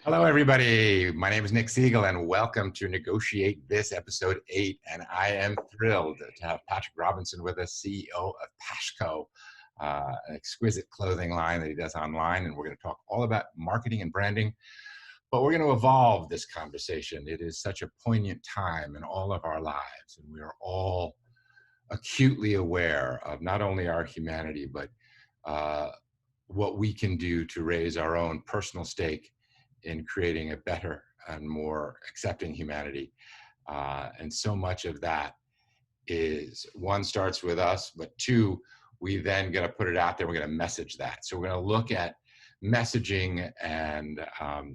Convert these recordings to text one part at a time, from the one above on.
Hello, everybody. My name is Nick Segal, and welcome to Negotiate This, episode 8. And I am thrilled to have Patrick Robinson with us, CEO of PASKHO, an exquisite clothing line that he does online. And we're going to talk all about marketing and branding, but we're going to evolve this conversation. It is such a poignant time in all of our lives, and we are all acutely aware of not only our humanity, but what we can do to raise our own personal stake in creating a better and more accepting humanity. And so much of that is, one, starts with us, but two, we then got to put it out there. We're going to message that. So we're going to look at messaging and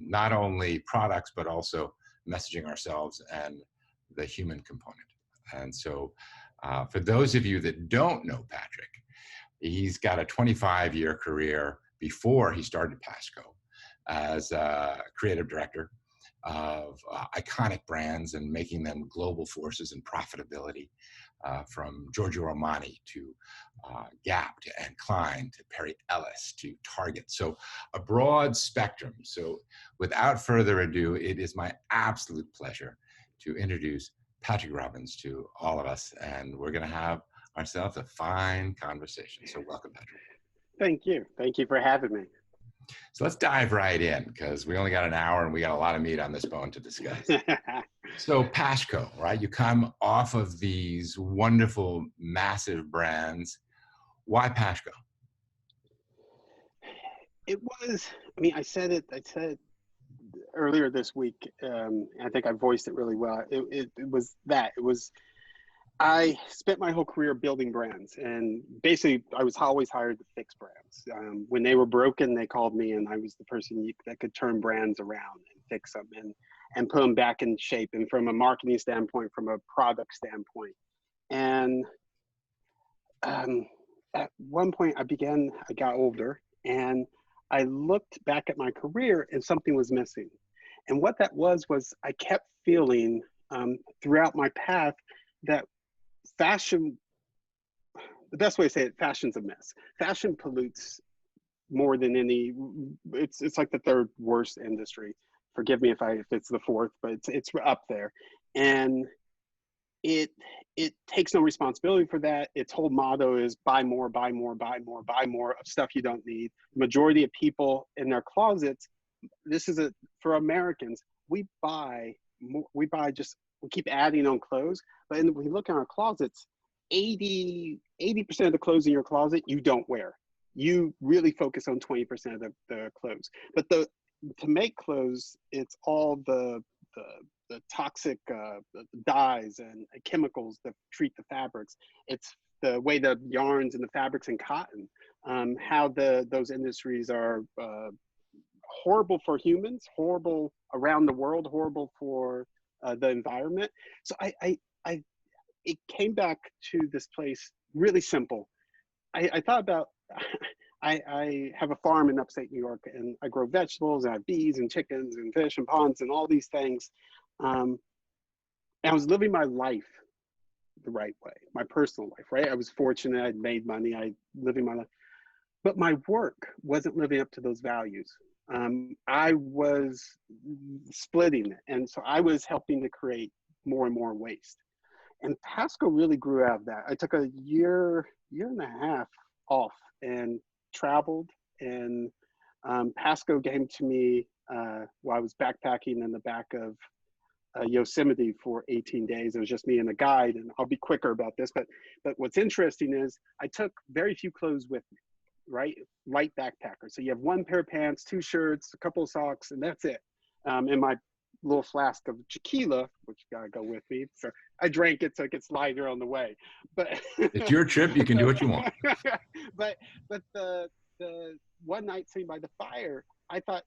not only products, but also messaging ourselves and the human component. And so for those of you that don't know Patrick, he's got a 25-year career before he started PASKHO as a creative director of iconic brands and making them global forces in profitability, from Giorgio Armani to Gap to Anne Klein to Perry Ellis to Target. So a broad spectrum. So without further ado, it is my absolute pleasure to introduce Patrick Robinson to all of us, and we're going to have ourselves a fine conversation. So welcome, Patrick. Thank you. Thank you for having me. So let's dive right in, because we only got an hour and we got a lot of meat on this bone to discuss. So PASKHO, right? You come off of these wonderful, massive brands. Why PASKHO? It was, I said it earlier this week. I think I voiced it really well. It was that. It was, I spent my whole career building brands, and basically I was always hired to fix brands. When they were broken, they called me, and I was the person that could turn brands around and fix them and put them back in shape. And from a marketing standpoint, from a product standpoint. And at one point I got older, and I looked back at my career and something was missing. And what that was I kept feeling throughout my path that fashion, the best way to say it, fashion's a mess. Fashion pollutes more than any. It's like the third worst industry. Forgive me if it's the fourth, but it's up there. And it takes no responsibility for that. Its whole motto is buy more, buy more, buy more, buy more of stuff you don't need. Majority of people in their closets, for Americans, we buy more, we keep adding on clothes, but when we look in our closets, 80% of the clothes in your closet you don't wear. You really focus on 20% of the clothes. But to make clothes, it's all the toxic dyes and chemicals that treat the fabrics. It's the way the yarns and the fabrics and cotton, how those industries are horrible for humans, horrible around the world, horrible for the environment. So it came back to this place really simple. I thought about, I have a farm in upstate New York, and I grow vegetables, and I have bees and chickens and fish and ponds and all these things. And I was living my life the right way, my personal life, right? I was fortunate, I'd made money, living my life. But my work wasn't living up to those values. I was splitting it. And so I was helping to create more and more waste. And PASKHO really grew out of that. I took a year and a half off and traveled, and PASKHO came to me while I was backpacking in the back of Yosemite for 18 days. It was just me and a guide, and I'll be quicker about this, but what's interesting is I took very few clothes with me, right? Light backpacker. So you have one pair of pants, 2 shirts, a couple of socks, and that's it. And my little flask of tequila, which gotta go with me. So I drank it so it gets lighter on the way. But It's your trip. You can do what you want. but the one night sitting by the fire, I thought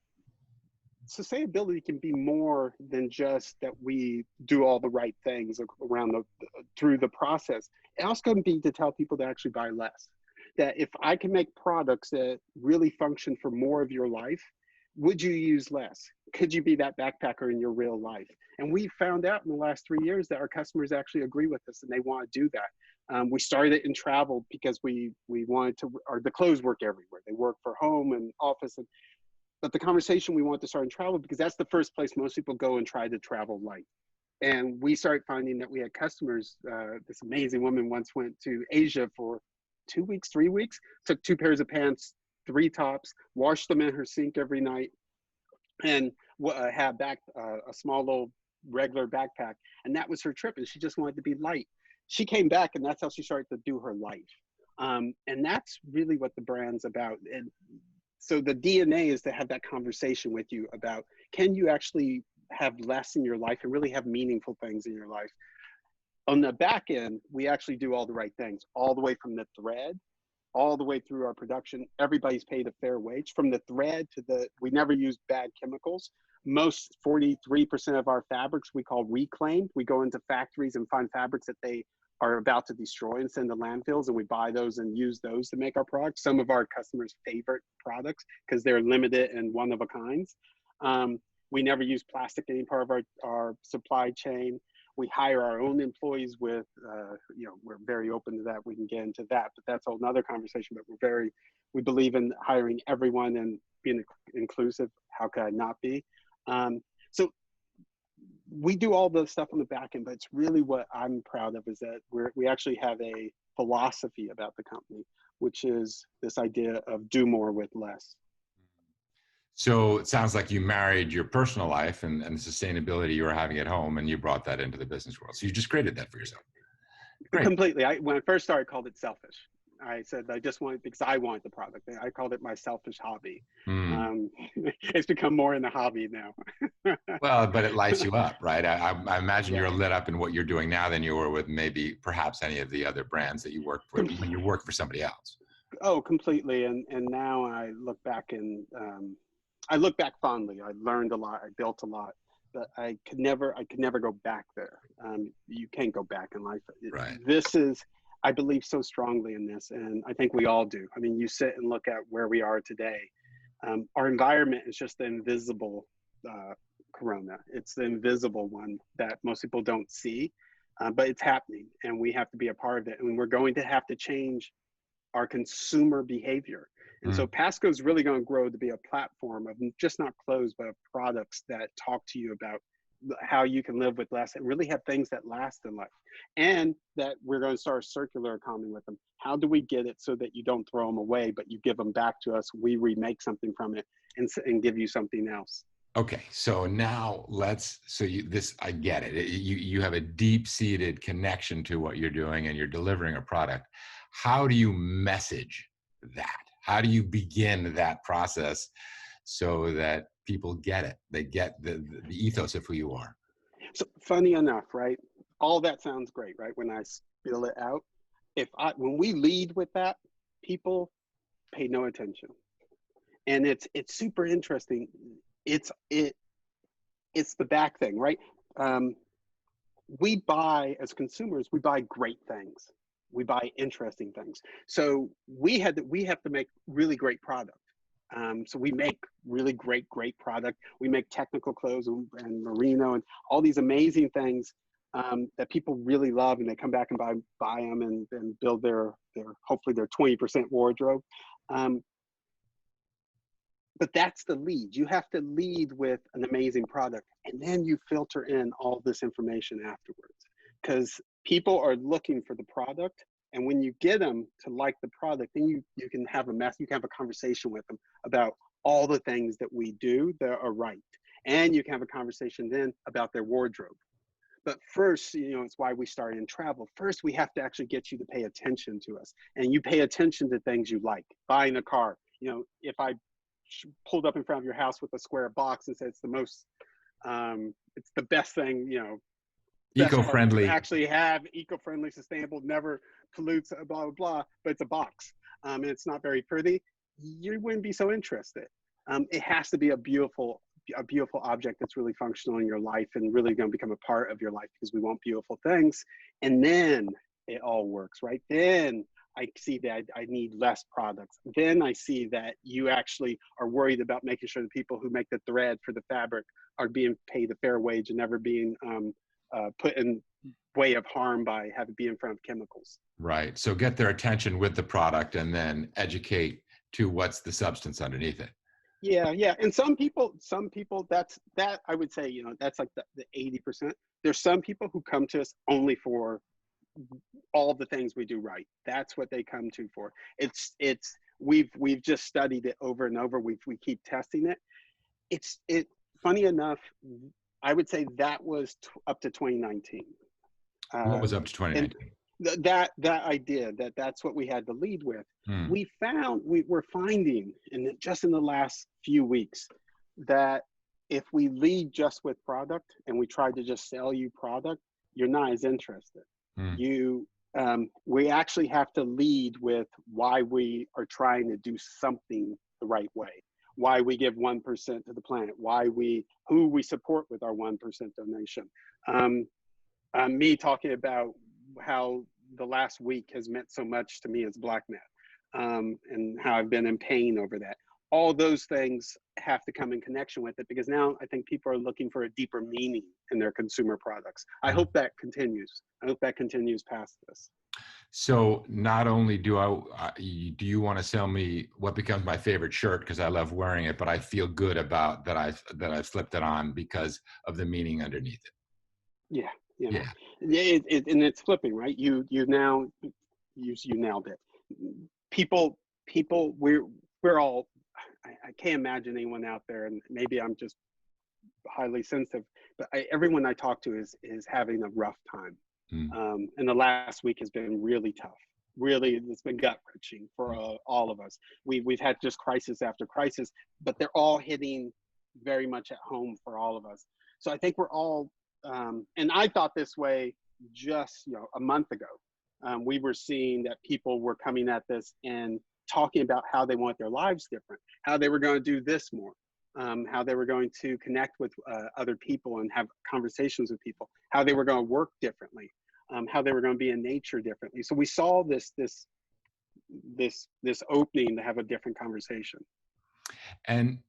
sustainability can be more than just that we do all the right things around through the process. It also can be to tell people to actually buy less. That if I can make products that really function for more of your life, would you use less? Could you be that backpacker in your real life? And we found out in the last 3 years that our customers actually agree with us and they want to do that. We started in travel because we wanted to, the clothes work everywhere. They work for home and office. but the conversation we want to start in travel, because that's the first place most people go and try to travel light. And we started finding that we had customers. This amazing woman once went to Asia for 2 weeks, 3 weeks, took 2 pairs of pants, 3 tops, washed them in her sink every night, and had a small little regular backpack. And that was her trip. And she just wanted to be light. She came back, and that's how she started to do her life. And that's really what the brand's about. And so the DNA is to have that conversation with you about, can you actually have less in your life and really have meaningful things in your life? On the back end, we actually do all the right things, all the way from the thread, all the way through our production. Everybody's paid a fair wage. From the thread to we never use bad chemicals. Most 43% of our fabrics we call reclaimed. We go into factories and find fabrics that they are about to destroy and send to landfills, and we buy those and use those to make our products. Some of our customers' favorite products because they're limited and one of a kinds. We never use plastic in any part of our supply chain. We hire our own employees with, we're very open to that. We can get into that, but that's another conversation. But we believe in hiring everyone and being inclusive. How could I not be? So we do all the stuff on the back end, but it's really what I'm proud of is that we actually have a philosophy about the company, which is this idea of do more with less. So it sounds like you married your personal life and the sustainability you were having at home, and you brought that into the business world. So you just created that for yourself. Great. Completely. When I first started, I called it selfish. I said I just wanted, because I wanted the product. I called it my selfish hobby. It's become more in the hobby now. Well, but it lights you up, right? I imagine Yeah. you're lit up in what you're doing now than you were with perhaps any of the other brands that you worked for when you worked for somebody else. Oh, completely. And now I look back and I look back fondly. I learned a lot. I built a lot, but I could never go back there. You can't go back in life. Right. I believe so strongly in this, and I think we all do. I mean, you sit and look at where we are today. Our environment is just the invisible corona. It's the invisible one that most people don't see, but it's happening, and we have to be a part of it. And we're going to have to change our consumer behavior. And so PASKHO is really going to grow to be a platform of just not clothes, but of products that talk to you about how you can live with less and really have things that last in life. And that we're going to start a circular economy with them. How do we get it so that you don't throw them away, but you give them back to us? We remake something from it and give you something else. Okay, so now I get it. You have a deep-seated connection to what you're doing, and you're delivering a product. How do you message that? How do you begin that process so that people get it? They get the ethos of who you are. So funny enough, right? All that sounds great, right? When I spill it out, when we lead with that, people pay no attention, and it's super interesting. It's the back thing, right? We buy, as consumers, we buy great things. We buy interesting things. So we have to make really great product. So we make really great product. We make technical clothes and merino and all these amazing things that people really love, and they come back and buy them and build their hopefully their 20% wardrobe. But that's the lead. You have to lead with an amazing product, and then you filter in all this information afterwards, because people are looking for the product. And when you get them to like the product, then you can have a conversation with them about all the things that we do that are right. And you can have a conversation then about their wardrobe. But first, it's why we started in travel. First, we have to actually get you to pay attention to us. And you pay attention to things you like. Buying a car. If I pulled up in front of your house with a square box and said it's it's the best thing, Eco-friendly. Actually have eco-friendly, sustainable, never pollutes, blah, blah, blah, but it's a box. And it's not very pretty. You wouldn't be so interested. It has to be a beautiful object that's really functional in your life and really going to become a part of your life, because we want beautiful things. And then it all works, right? Then I see that I need less products. Then I see that you actually are worried about making sure the people who make the thread for the fabric are being paid a fair wage and never being put in way of harm by having to be in front of chemicals. Right. So get their attention with the product and then educate to what's the substance underneath it. Yeah. And some people that I would say, that's like the 80%. There's some people who come to us only for all the things we do right. That's what they come to for. We've just studied it over and over. We keep testing it. It funny enough, I would say that was up to 2019. What was Um, up to and 2019? that idea that's what we had to lead with. Hmm. We're finding just in the last few weeks that if we lead just with product and we try to just sell you product, you're not as interested. Hmm. We actually have to lead with why we are trying to do something the right way, why we give 1% to the planet, who we support with our 1% donation. um, Me talking about how the last week has meant so much to me as a Black man, and how I've been in pain over that. All those things have to come in connection with it, because now I think people are looking for a deeper meaning in their consumer products. I Hmm. hope that continues. I hope that continues past this. So not only do you want to sell me what becomes my favorite shirt because I love wearing it, but I feel good about that I've slipped it on because of the meaning underneath it. Yeah, Yeah. and it's flipping, right? You nailed it. People, we're all. I can't imagine anyone out there, and maybe I'm just highly sensitive, but everyone I talk to is having a rough time. Mm. And the last week has been really tough. Really, it's been gut wrenching for all of us. We've had just crisis after crisis, but they're all hitting very much at home for all of us. So I think we're all, and I thought this way just a month ago. We were seeing that people were coming at this and talking about how they want their lives different, how they were going to do this more, how they were going to connect with other people and have conversations with people, how they were going to work differently, how they were going to be in nature differently. So we saw this opening to have a different conversation. And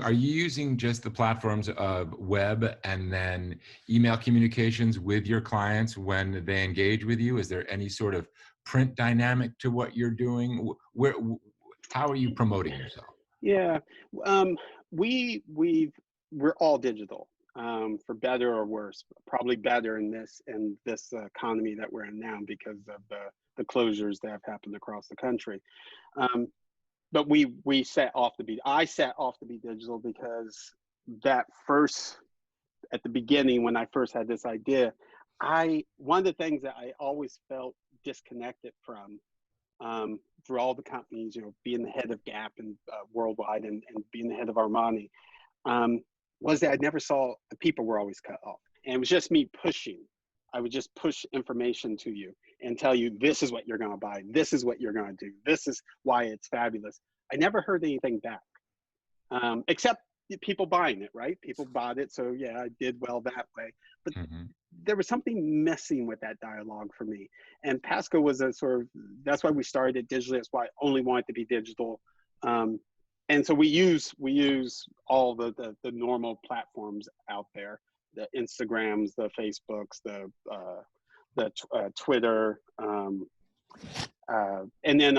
are you using just the platforms of web and then email communications with your clients when they engage with you? Is there any sort of print dynamic to what you're doing? How are you promoting yourself? Yeah, um, we're all digital, for better or worse. Probably better in this economy that we're in now because of the closures that have happened across the country. Um, but we set off to be. I set off to be digital because that first at the beginning when I first had this idea, one of the things that I always felt disconnected from, through all the companies, being the head of Gap and worldwide, and being the head of Armani, um, was that I never saw the people were always cut off. And it was just me pushing. I would just push information to you and tell you, this is what you're going to buy. This is what you're going to do. This is why it's fabulous. I never heard anything back, except people buying it, right? People bought it. So yeah, I did well that way. But Mhm. there was something missing with that dialogue for me. And PASKHO was a sort of, that's why we started it digitally. That's why I only wanted to be digital. And so we use all the normal platforms out there, the Instagrams, the Facebooks, the Twitter, and then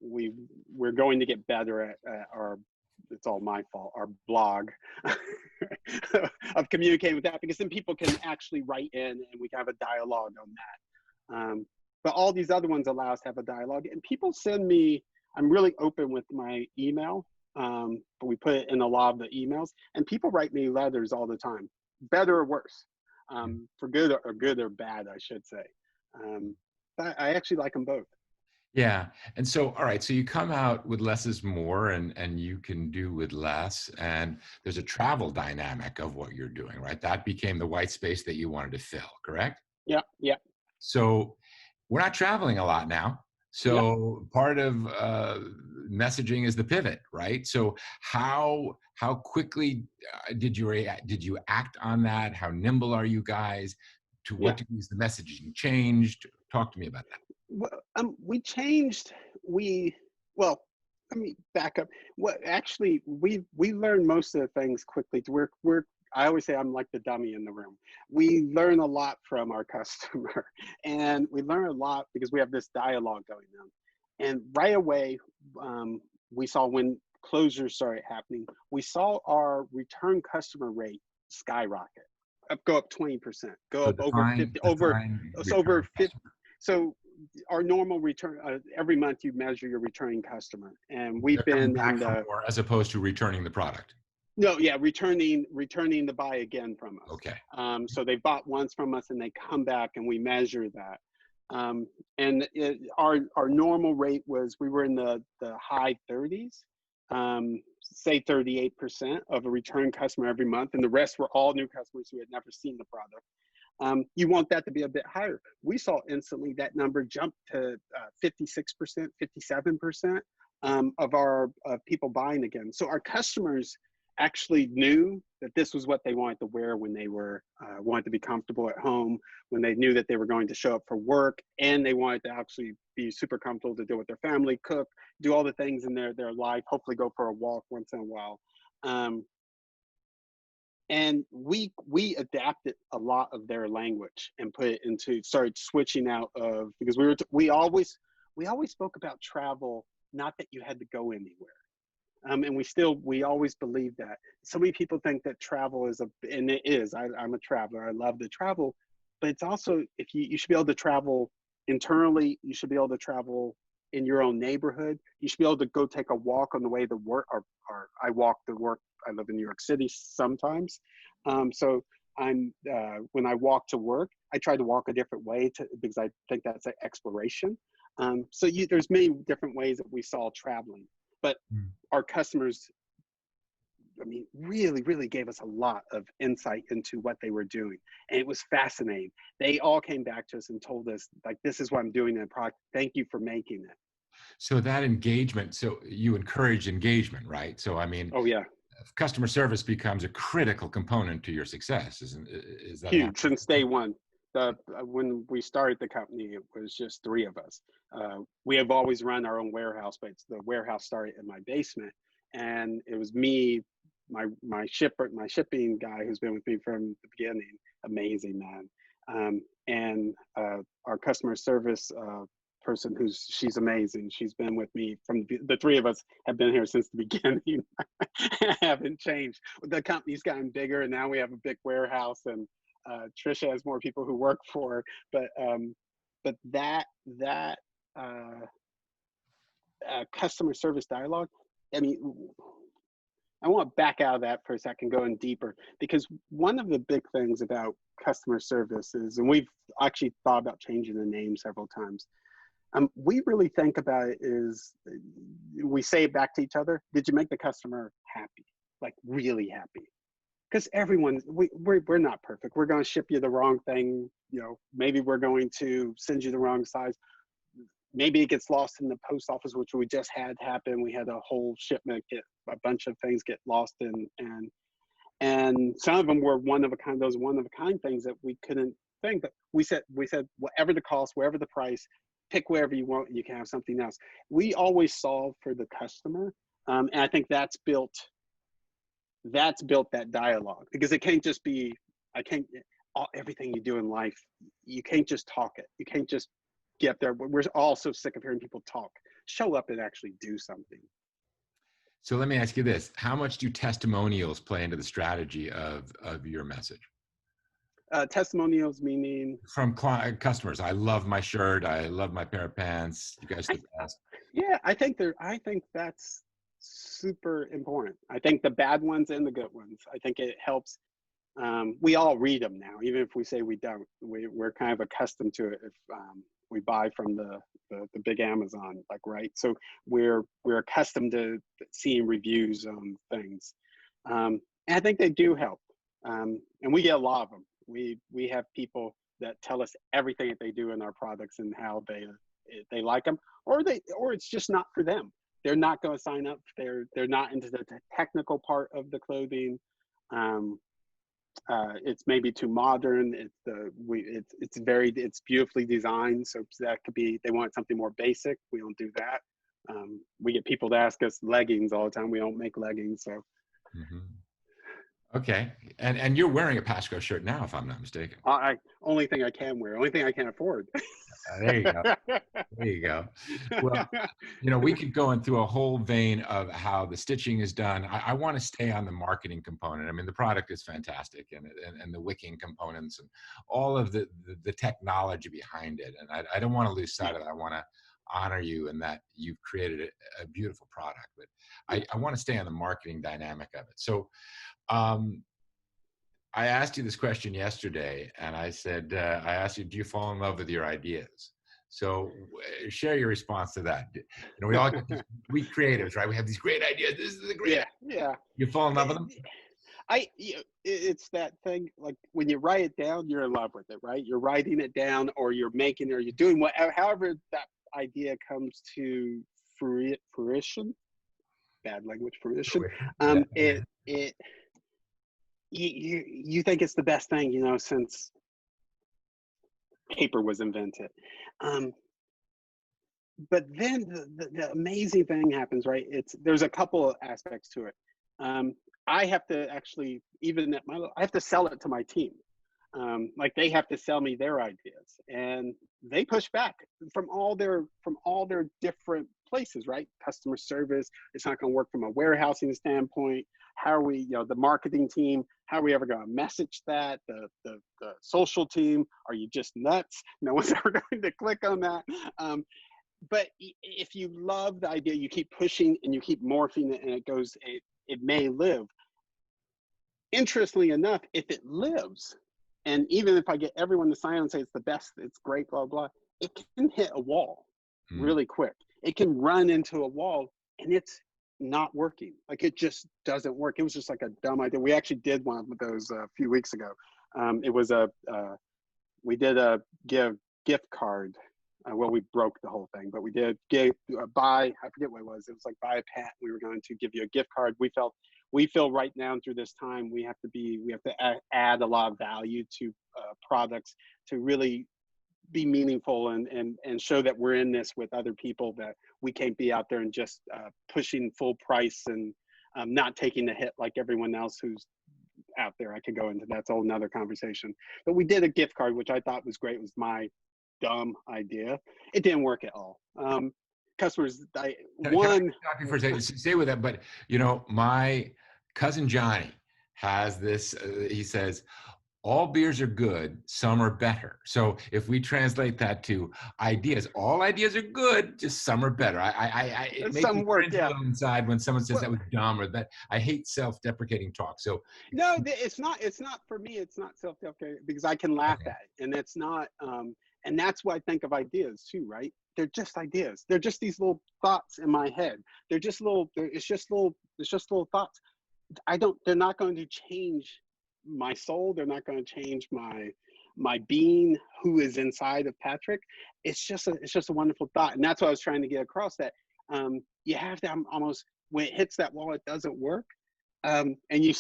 we're going to get better at our, it's all my fault, our blog of communicating with that, because then people can actually write in and we can have a dialogue on that. But all these other ones allow us to have a dialogue, and people send me, I'm really open with my email, but we put it in a lot of the emails, and people write me letters all the time, better or worse, for good or bad, I should say. But I actually like them both. Yeah. And so, all right. So you come out with less is more, and you can do with less. And there's a travel dynamic of what you're doing, right? That became the white space that you wanted to fill, correct? Yeah, yeah, So we're not traveling a lot now. yep. So part of messaging is the pivot, right? So how quickly did you act on that? How nimble are you guys? To Yeah. what degree is the messaging changed? Talk to me about that. Well, we changed. Well, let me back up. What actually we learned most of the things quickly. We're I always say I'm like the dummy in the room. We learn a lot from our customer, and we learn a lot because we have this dialogue going on. And right away, we saw when closures started happening, we saw our return customer rate skyrocket, go up 20%, go So up over define 50, define it's over return 50. customer. So our normal return, every month you measure your returning customer, and we've They're coming been in back for the, more as opposed to returning the product. no, yeah, returning the buy again from us. Okay. So they bought once from us and they come back and we measure that. Our normal rate was, we were in the high 30s, say 38% of a return customer every month, and the rest were all new customers who had never seen the product. You want that to be a bit higher. We saw instantly that number jump to 56%, 57% of our people buying again. So our customers actually knew that this was what they wanted to wear when they were wanted to be comfortable at home, when they knew that they were going to show up for work, and they wanted to actually be super comfortable to deal with their family, cook, do all the things in their life, hopefully go for a walk once in a while. And we adapted a lot of their language and put it into, started switching out of, because we always spoke about travel, not that you had to go anywhere. And we always believe that. So many people think that travel is and it is. I'm a traveler. I love to travel, but it's also, if you should be able to travel internally. You should be able to travel in your own neighborhood. You should be able to go take a walk on the way to work. Or I walk to work. I live in New York City sometimes, so when I walk to work, I try to walk a different way because I think that's an exploration. So there's many different ways that we saw traveling. But our customers, I mean, really, really gave us a lot of insight into what they were doing. And it was fascinating. They all came back to us and told us, like, this is what I'm doing in the product. Thank you for making it. So that engagement, so you encourage engagement, right? So, I mean, oh yeah, customer service becomes a critical component to your success, is that huge since day one. When we started the company, it was just 3 of us. We have always run our own warehouse, but the warehouse started in my basement, and it was me, my shipping guy who's been with me from the beginning, amazing man, and our customer service person she's amazing. She's been with me from the 3 of us have been here since the beginning. Haven't changed. The company's gotten bigger, and now we have a big warehouse, and Trisha has more people who work for her, but that customer service dialogue, I mean, I want to back out of that for a second, go in deeper, because one of the big things about customer service is, and we've actually thought about changing the name several times, we really think about it is, we say it back to each other, did you make the customer happy? Like really happy? Because we're not perfect. We're going to ship you the wrong thing. Maybe we're going to send you the wrong size. Maybe it gets lost in the post office, which we just had happen. We had a whole shipment a bunch of things get lost and some of them were those one of a kind things that we couldn't think. But we said whatever the cost, wherever the price, pick wherever you want, and you can have something else. We always solve for the customer, and I think that's built that dialogue, because it can't just be, everything you do in life, you can't just talk it. You can't just get there. We're all so sick of hearing people talk. Show up and actually do something. So let me ask you this: how much do testimonials play into the strategy of your message? Testimonials meaning? From customers. I love my shirt. I love my pair of pants. You guys are the best. Yeah, I think that's super important. I think the bad ones and the good ones. I think it helps. We all read them now, even if we say we don't. We're kind of accustomed to it if we buy from the big Amazon, right? So we're accustomed to seeing reviews on things, and I think they do help. And we get a lot of them. We have people that tell us everything that they do in our products and how they like them, or it's just not for them. They're not going to sign up. They're not into the technical part of the clothing. It's maybe too modern. It's beautifully designed. So that could be, they want something more basic. We don't do that. We get people to ask us leggings all the time. We don't make leggings. So. Mm-hmm. Okay. And you're wearing a PASKHO shirt now, if I'm not mistaken. I only thing I can wear, only thing I can afford. There you go. There you go. Well, we could go in through a whole vein of how the stitching is done. I want to stay on the marketing component. I mean, the product is fantastic, and the wicking components and all of the technology behind it. And I don't want to lose sight Yeah, of that. I want to honor you in that you've created a beautiful product. But yeah, I want to stay on the marketing dynamic of it. So um, I asked you this question yesterday, and I said, I asked you, do you fall in love with your ideas? So share your response to that. We all get these, we creatives, right? We have these great ideas. This is a great idea. yeah, yeah. You fall in love with them? It's that thing, like when you write it down, you're in love with it, right? You're writing it down, or you're making, or you're doing whatever, however that idea comes to fruition. Bad language, fruition. Yeah. It you think it's the best thing, since paper was invented. Um, but then the amazing thing happens, right? There's a couple of aspects to it. I have to actually, even at I have to sell it to my team. Like they have to sell me their ideas, and they push back from all their different places, right? Customer service, it's not going to work from a warehousing standpoint. How are we, the marketing team, how are we ever going to message that? The social team, are you just nuts? No one's ever going to click on that. But if you love the idea, you keep pushing and you keep morphing it, and it may live. Interestingly enough, if it lives, and even if I get everyone to sign and say it's the best, it's great, blah, blah, it can hit a wall Mm. really quick. It can run into a wall and it's not working. Like it just doesn't work. It was just like a dumb idea. We actually did one of those a few weeks ago. It was we did a gift card. Well, we broke the whole thing, but we did buy, I forget what it was. It was like buy a pet. We were going to give you a gift card. We feel right now through this time, we have to add a lot of value to products to really be meaningful and show that we're in this with other people, that we can't be out there and just pushing full price and not taking the hit like everyone else who's out there. I could go into that's a whole nother conversation. But we did a gift card, which I thought was great. It was my dumb idea. It didn't work at all. Customers, Can I one, stop you for a second? Stay with that. But my cousin Johnny has this. He says, all beers are good, some are better. So if we translate that to ideas, all ideas are good, just some are better. It makes me some work, cringe a yeah. little inside when someone says Well, that was dumb or that. I hate self-deprecating talk. So no, it's not. It's not for me. It's not self-deprecating because I can laugh okay. at it, and it's not. And that's why I think of ideas too, right? They're just ideas. They're just these little thoughts in my head. They're just little. It's just little. It's just little thoughts. I don't. They're not going to change my soul. They're not going to change my being, who is inside of Patrick. It's just a wonderful thought, and that's what I was trying to get across. That you have to almost, when it hits that wall, it doesn't work. And you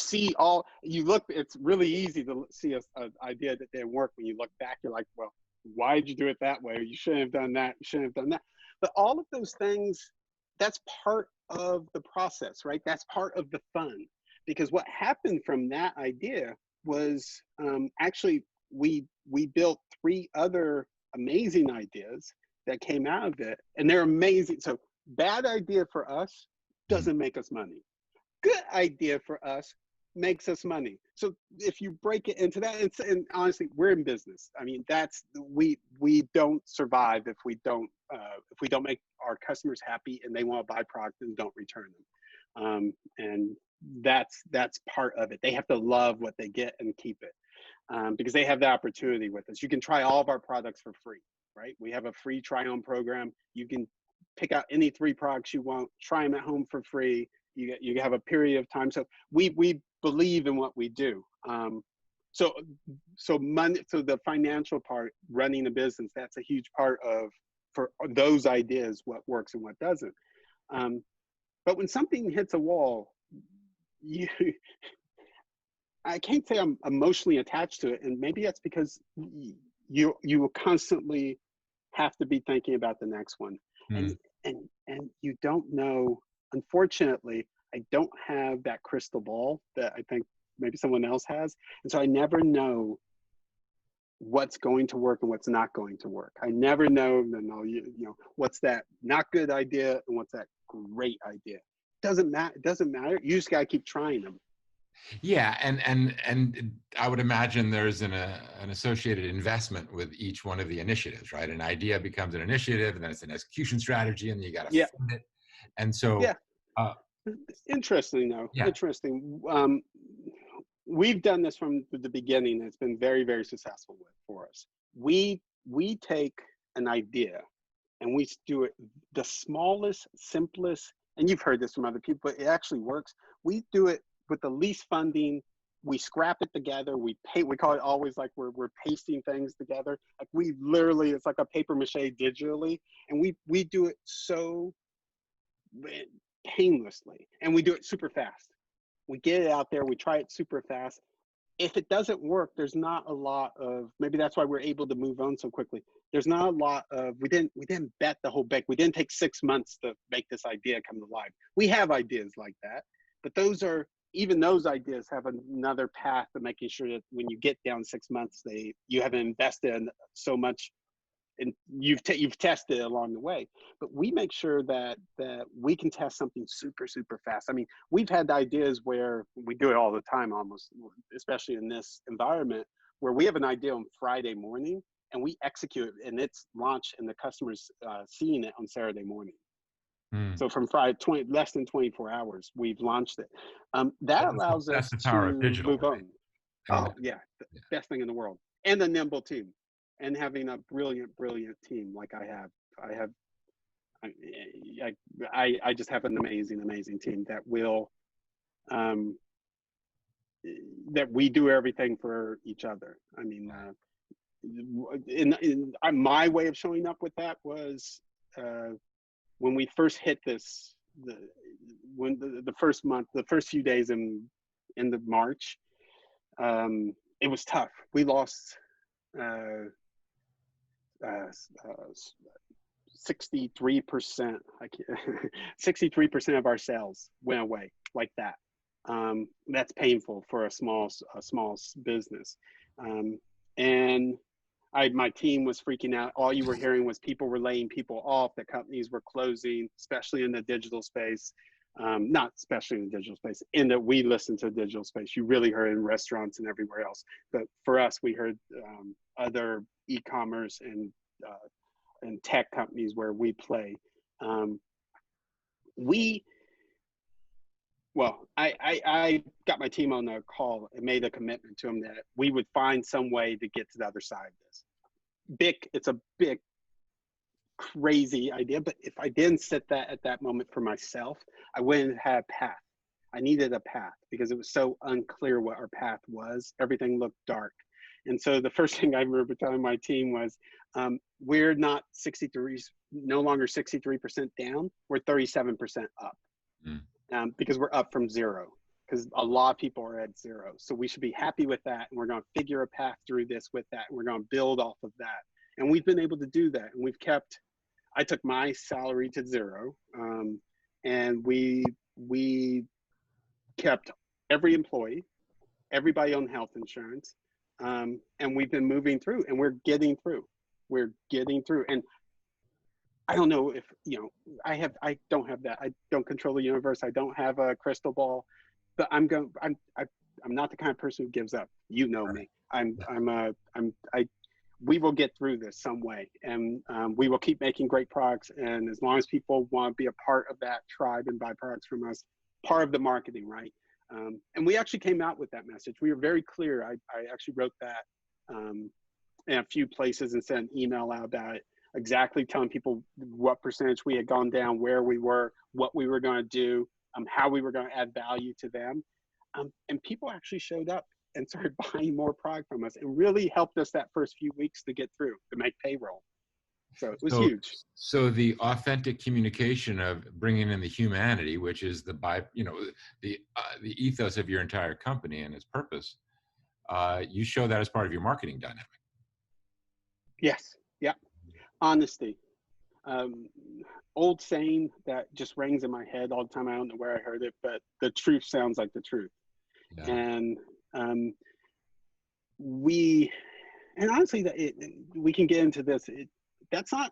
look, it's really easy to see an idea that didn't work. When you look back, you're like, well, why did you do it that way? You shouldn't have done that. You shouldn't have done that. But all of those things, that's part of the process, right? That's part of the fun. Because what happened from that idea was actually we built 3 other amazing ideas that came out of it, and they're amazing. So bad idea for us Mhm. doesn't make us money. Good idea for us makes us money. So if you break it into that, and honestly, we're in business. I mean, we don't survive if we don't make our customers happy and they want to buy product and don't return them. And that's part of it. They have to love what they get and keep it, because they have the opportunity with us. You can try all of our products for free, right? We have a free try-on program. You can pick out any 3 products you want, try them at home for free. You have a period of time. So we believe in what we do. So the financial part, running a business, that's a huge part of, for those ideas, what works and what doesn't. But when something hits a wall, you I can't say I'm emotionally attached to it, and maybe that's because you will constantly have to be thinking about the next one, and Mm. and you don't know. Unfortunately, I don't have that crystal ball that I think maybe someone else has. And so I never know what's going to work and what's not going to work. I never know, what's that not good idea and what's that great idea. Doesn't matter. It doesn't matter. You just gotta keep trying them. Yeah, and I would imagine there's an associated investment with each one of the initiatives, right? An idea becomes an initiative, and then it's an execution strategy, and then you got to Yeah, fund it. And so, yeah. uh, Interesting though. yeah, Interesting. We've done this from the beginning. And it's been very, very successful for us. We take an idea and we do it the smallest, simplest, and you've heard this from other people, but it actually works. We do it with the least funding. We scrap it together. We paint. We call it always like we're pasting things together. Like we literally, it's like a paper mache digitally, and we do it so painlessly, and we do it super fast. We get it out there. We try it super fast. If it doesn't work, there's not a lot of, maybe that's why we're able to move on so quickly. There's not a lot of, we didn't bet the whole bank. We didn't take 6 months to make this idea come to life. We have ideas like that, but even those ideas have another path to making sure that when you get down 6 months, you haven't invested in so much, and you've tested along the way. But we make sure that we can test something super, super fast. I mean, we've had ideas where we do it all the time, almost, especially in this environment, where we have an idea on Friday morning and we execute it, and it's launched and the customer's seeing it on Saturday morning. So from Friday, less than 24 hours, we've launched it. That allows that's us the power of to digital, move right? on. Oh yeah, the best thing in the world, and a nimble team, and having a brilliant team like I have. I just have an amazing team that will, that we do everything for each other. I mean, my way of showing up with that was when we first hit this, the first month, the first few days in the March, it was tough. We lost 63%. 63% of our sales went away like that. That's painful for a small business. And my team was freaking out. All you were hearing was people were laying people off, that companies were closing, especially in the digital space. Not especially in the digital space, in that we listen to the digital space. You really heard in restaurants and everywhere else. But for us, we heard other e-commerce and tech companies where we play. I got my team on a call and made a commitment to them that we would find some way to get to the other side of this. It's a big, crazy idea, but if I didn't set that at that moment for myself, I wouldn't have a path. I needed a path because it was so unclear what our path was. Everything looked dark. And so the first thing I remember telling my team was, we're not no longer 63% down, we're 37% up. Because we're up from zero, because a lot of people are at zero. So we should be happy with that. And we're going to figure a path through this with that. And we're going to build off of that. And we've been able to do that. And I took my salary to zero. And we kept every employee, everybody on health insurance. And we've been moving through, and we're getting through. And I don't know if, I don't have that. I don't control the universe. I don't have a crystal ball, but I'm not the kind of person who gives up. You know me. We will get through this some way, and we will keep making great products. And as long as people want to be a part of that tribe and buy products from us, part of the marketing, right? And we actually came out with that message. We were very clear. I actually wrote that in a few places and sent an email out about it, exactly telling people what percentage we had gone down, where we were, what we were going to do, how we were going to add value to them. And people actually showed up and started buying more product from us, and really helped us that first few weeks to get through, to make payroll. So it was huge. So the authentic communication of bringing in the humanity, which is the ethos of your entire company and its purpose, you show that as part of your marketing dynamic. Yes. Yeah. Honesty. Old saying that just rings in my head all the time. I don't know where I heard it, but the truth sounds like the truth. Yeah. And um, and honestly, we can get into this. That's not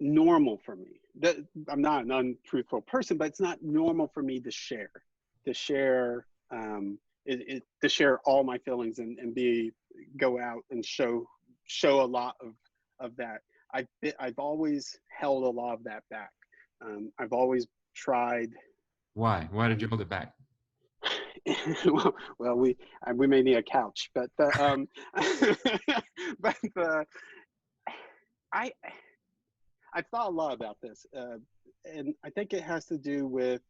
normal for me. That I'm not an untruthful person, but it's not normal for me to share, to share all my feelings and go out and show a lot of that. I've always held a lot of that back. I've always tried. Why? Why did you Um, hold it back? well, we may need a couch, but but I I've thought a lot about this, and I think it has to do with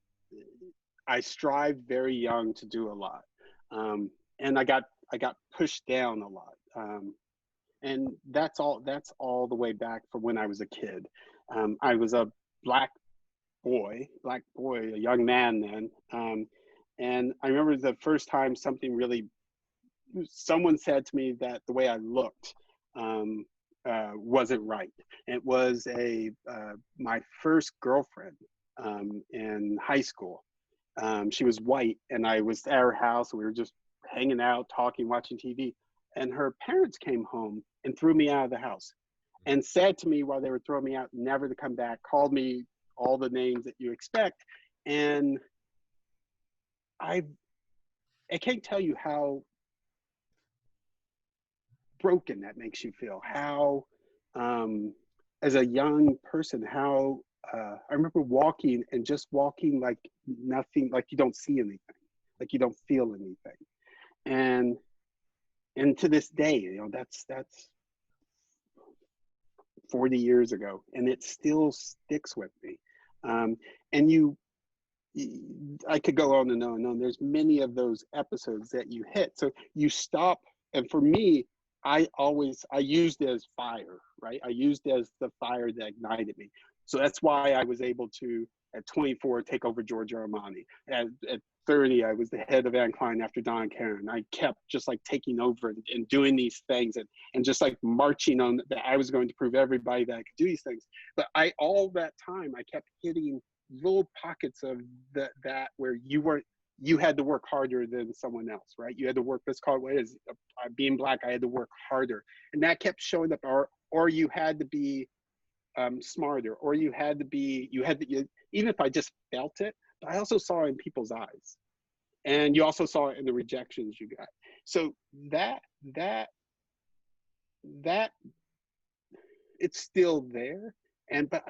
I strived very young to do a lot, and I got pushed down a lot, and that's all the way back from when I was a kid. I was a black black boy, a young man then, and I remember the first time someone said to me that the way I looked um, wasn't right. It was my first girlfriend in high school. She was white, and I was at her house. We were just hanging out, talking, watching TV. And her parents came home and threw me out of the house and said to me while they were throwing me out, never to come back, called me all the names that you expect. And I, I can't tell you how broken that makes you feel. How, as a young person, how I remember walking and just walking like nothing, like you don't see anything, like you don't feel anything, and to this day, that's 40 years ago, and it still sticks with me. Um, and I could go on and on and on. There's many of those episodes that you hit, so you stop. And for me, I used it as fire, right? I used it as the fire that ignited me. So that's why I was able to, at 24, take over Giorgio Armani. At 30, I was the head of Anne Klein after Donna Karan. I kept just like taking over and doing these things and just like marching on that I was going to prove everybody that I could do these things. But all that time, I kept hitting little pockets of that where you had to work harder than someone else, right? You had to work, let's call it what it is. Being black, I had to work harder. And that kept showing up, or you had to be smarter, or you had to, even if I just felt it, but I also saw it in people's eyes. And you also saw it in the rejections you got. So that, that it's still there. But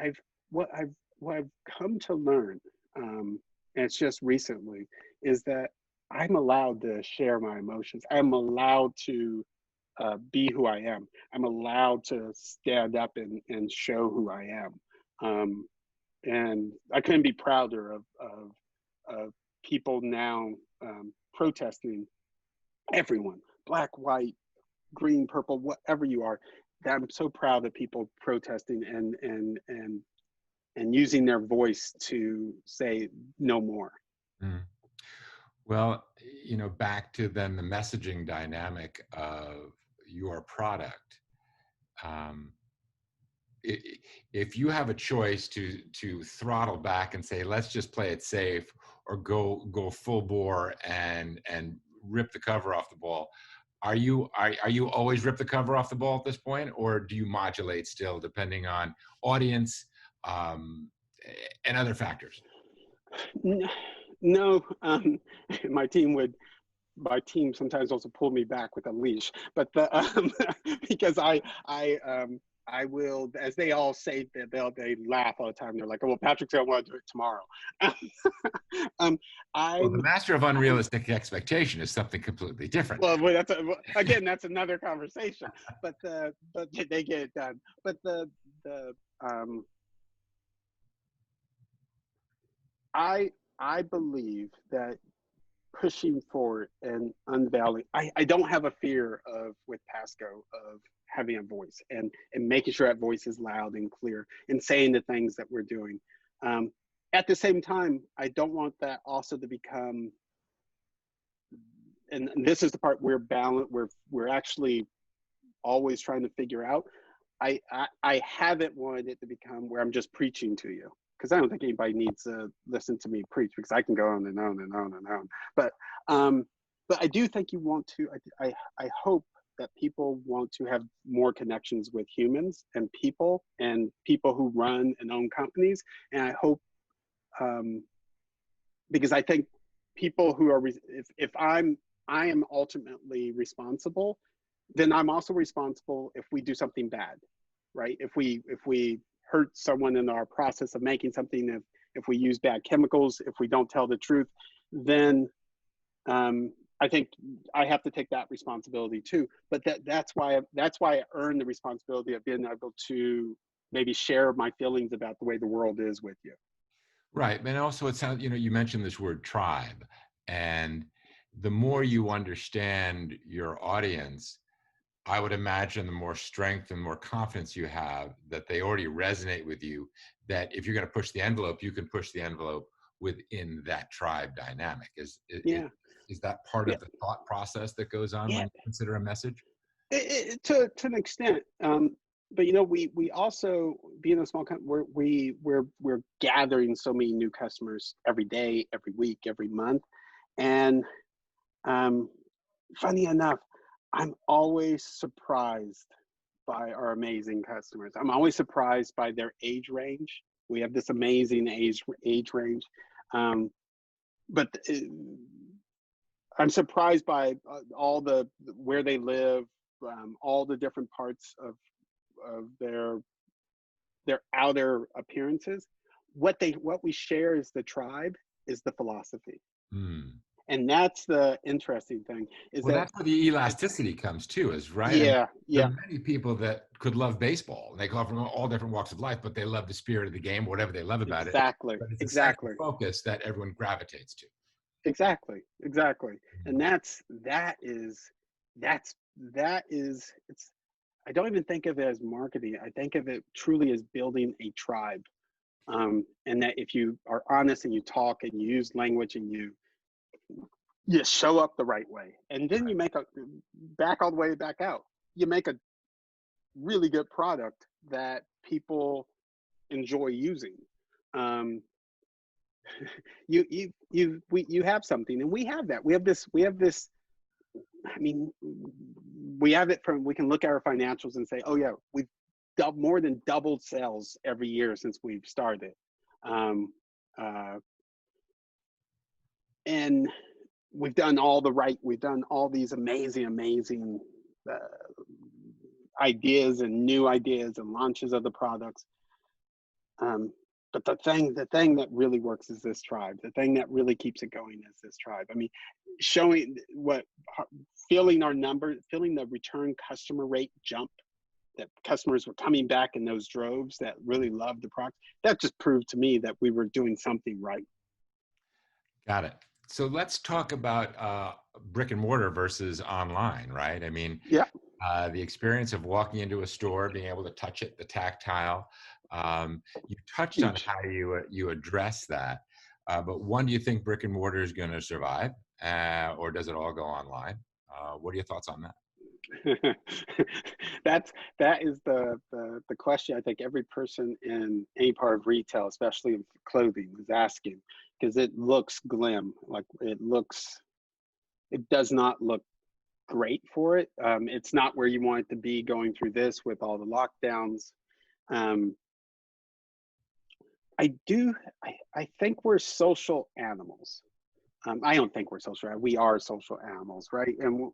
what I've come to learn, and it's just recently, is that I'm allowed to share my emotions. I'm allowed to be who I am. I'm allowed to stand up and show who I am. And I couldn't be prouder of people now protesting, everyone, black, white, green, purple, whatever you are. That I'm so proud of people protesting and using their voice to say no more. Mm. Well, back to then the messaging dynamic of your product. Um, if you have a choice to throttle back and say, let's just play it safe, or go full bore and rip the cover off the ball, are you always rip the cover off the ball at this point, or do you modulate still depending on audience and other factors? No, my team sometimes also pulled me back with a leash, but because I will, as they all say, they laugh all the time. They're like, "Oh, well, Patrick said I want to do it tomorrow." um, Well, the I'm, master of I'm unrealistic expectation is something completely different. well, again, that's another conversation. But they get it done. But the I believe that pushing forward and unveiling. I don't have a fear of with PASKHO of having a voice and making sure that voice is loud and clear and saying the things that we're doing. At the same time, I don't want that also to become, and this is the part we're balanced, we're actually always trying to figure out. I haven't wanted it to become where I'm just preaching to you. because I don't think anybody needs to listen to me preach, because I can go on and on and on and on. But I do think you want to. I hope that people want to have more connections with humans and people who run and own companies. And I hope, because I think people who are, if I am ultimately responsible, then I'm also responsible if we do something bad, right? If we hurt someone in our process of making something, if we use bad chemicals, if we don't tell the truth, then I think I have to take that responsibility too. But that's why I earn the responsibility of being able to maybe share my feelings about the way the world is with you. Right. And also it sounds, you mentioned this word tribe, and the more you understand your audience, I would imagine the more strength and more confidence you have that they already resonate with you, that if you're going to push the envelope, you can push the envelope within that tribe dynamic. Yeah. Is that part Yeah. of the thought process that goes on when you consider a message? To an extent. But we also, being a small company, we're gathering so many new customers every day, every week, every month. And funny enough, I'm always surprised by our amazing customers. I'm always surprised by their age range. We have this amazing age range. But I'm surprised by all where they live, all the different parts of their outer appearances. What we share is the tribe, is the philosophy. Hmm. And that's the interesting thing, is Well, that, that's where the elasticity comes too, is right. I mean, yeah, there yeah, are many people that could love baseball. They come from all different walks of life, but they love the spirit of the game, whatever they love about it. exactly, But it's a central exactly, focus that everyone gravitates to. exactly, exactly. And Mm. that is, it's, I don't even think of it as marketing. I think of it truly as building a tribe. And that if you are honest and you talk and you use language and you show up the right way, and then you make a back all the way back out, you make a really good product that people enjoy using. Um, you have something, and we have that. We have this. I mean, we have it from. We can look at our financials and say, oh yeah, we've more than doubled sales every year since we've started. Um, uh, and we've done all these amazing uh, ideas and new ideas and launches of the products. But the thing that really works is this tribe. The thing that really keeps it going is this tribe. I mean, showing feeling our numbers, feeling the return customer rate jump, that customers were coming back in those droves that really loved the product. That just proved to me that we were doing something right. Got it. So let's talk about brick and mortar versus online, right? I mean, Yeah. the experience of walking into a store, being able to touch it, the tactile. You touched on Huge. how you address that, but one, do you think brick and mortar is going to survive, or does it all go online? What are your thoughts on that? That is the question I think every person in any part of retail, especially in clothing, is asking, because it looks glim, like it does not look great for it. It's not where you want it to be going through this with all the lockdowns. Um, I think we're social animals. I don't think we're social. We are social animals, right? And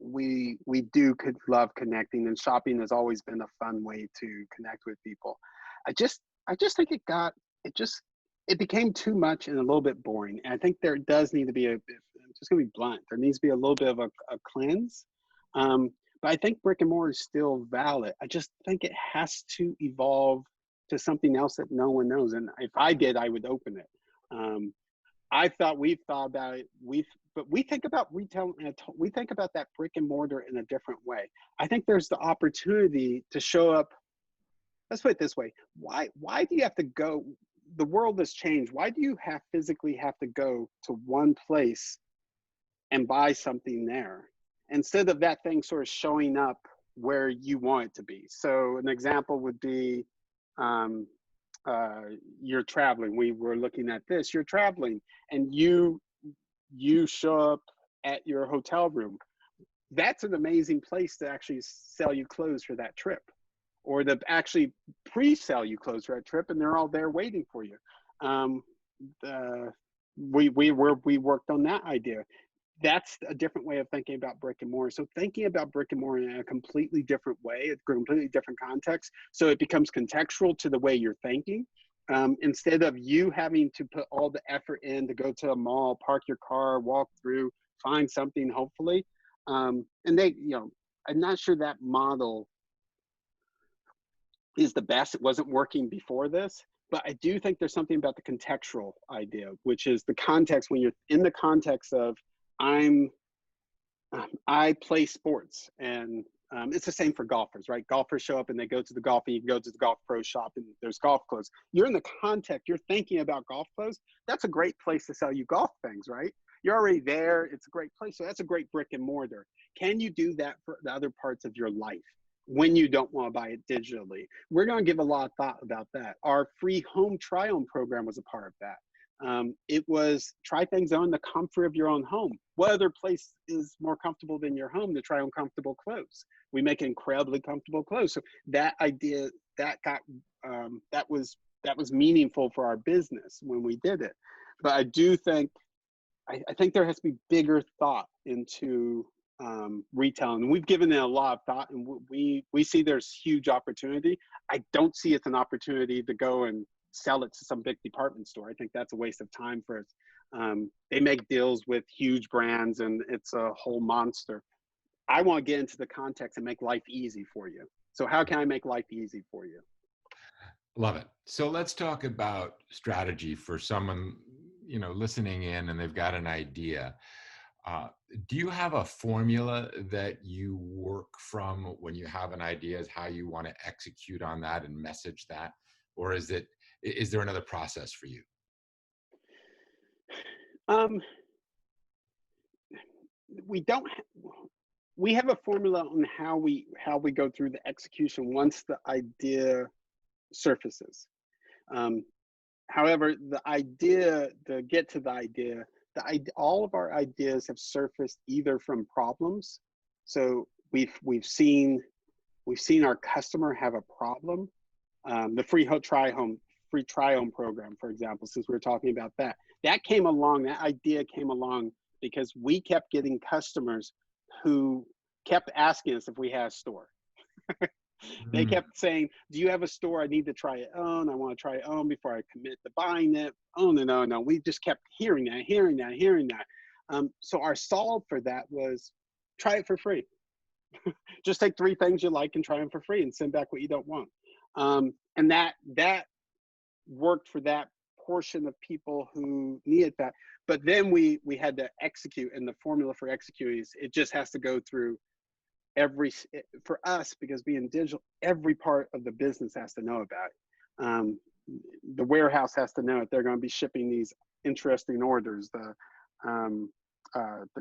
could love connecting, and shopping has always been a fun way to connect with people. I just think it became too much and a little bit boring. And I think there does need to be I'm just gonna be blunt. There needs to be a little bit of a cleanse. But I think brick and mortar is still valid. I just think it has to evolve to something else that no one knows. And if I did, I would open it. We've thought about it. But we think about retail, and we think about that brick and mortar in a different way. I think there's the opportunity to show up. Let's put it this way: why do you have to go? The world has changed. Why do you physically have to go to one place and buy something there, instead of that thing sort of showing up where you want it to be? So an example would be, you're traveling. We were looking at this. You're traveling, and you show up at your hotel room. That's an amazing place to actually sell you clothes for that trip, or to actually pre-sell you clothes for that trip, and they're all there waiting for you. Um, we worked on that idea. That's a different way of thinking about brick and mortar. So thinking about brick and mortar in a completely different way, a completely different context, so it becomes contextual to the way you're thinking. Instead of you having to put all the effort in to go to a mall, park your car, walk through, find something, hopefully. And they, I'm not sure that model is the best. It wasn't working before this, but I do think there's something about the contextual idea, which is the context. When you're in the context of I play sports, and it's the same for golfers, right? Golfers show up and they go to the golf, and you can go to the golf pro shop and there's golf clothes. You're in the context, you're thinking about golf clothes. That's a great place to sell you golf things, right? You're already there. It's a great place. So that's a great brick and mortar. Can you do that for the other parts of your life when you don't want to buy it digitally? We're going to give a lot of thought about that. Our free home try-on program was a part of that. It was try things on the comfort of your own home. What other place is more comfortable than your home to try on comfortable clothes? We make incredibly comfortable clothes. So that idea that got that was meaningful for our business when we did it. But I do think I think there has to be bigger thought into retail, and we've given it a lot of thought, and we see there's huge opportunity. I don't see it's an opportunity to go and sell it to some big department store. I think that's a waste of time for us. They make deals with huge brands, and it's a whole monster. I want to get into the context and make life easy for you. So how can I make life easy for you? Love it. So let's talk about strategy for someone, listening in and they've got an idea. Do you have a formula that you work from when you have an idea as how you want to execute on that and message that? Or is there another process for you? We don't. We have a formula on how we go through the execution once the idea surfaces. However, the idea to get to the idea, all of our ideas have surfaced either from problems. So we've seen our customer have a problem. The free try home program, for example, since we're talking about that came along. That idea came along because we kept getting customers who kept asking us if we had a store. They kept saying, do you have a store? I need to try it on. I want to try it on before I commit to buying it. Oh, no. We just kept hearing that. So our solve for that was try it for free. Just take 3 things you like and try them for free and send back what you don't want. And that worked for that portion of people who needed that. But then we had to execute, and the formula for executing is it just has to go through for us, because being digital, every part of the business has to know about it. The warehouse has to know it. They're going to be shipping these interesting orders. The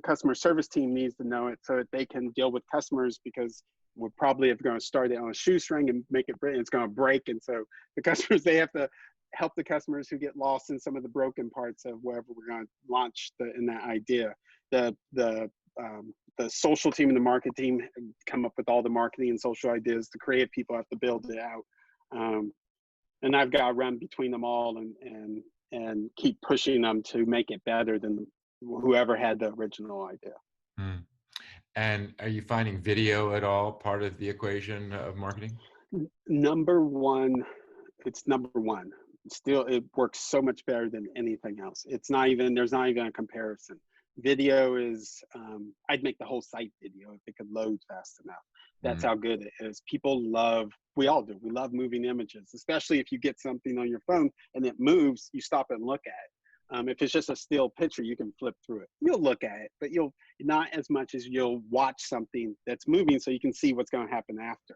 customer service team needs to know it so that they can deal with customers, because we're probably going to start it on a shoestring and make it break. It's going to break, and so the customers, they have to help the customers who get lost in some of the broken parts of wherever we're going to launch in that idea. The social team and the market team come up with all the marketing and social ideas. The creative people have to build it out. And I've got to run between them all and keep pushing them to make it better than whoever had the original idea. Mm. And are you finding video at all part of the equation of marketing? Number one. Still, it works so much better than anything else. There's not even a comparison. Video is, I'd make the whole site video if it could load fast enough. That's how good it is. We all do. We love moving images, especially if you get something on your phone and it moves, you stop and look at it. If it's just a still picture, you can flip through it. You'll look at it, but you'll not as much as you'll watch something that's moving so you can see what's going to happen after.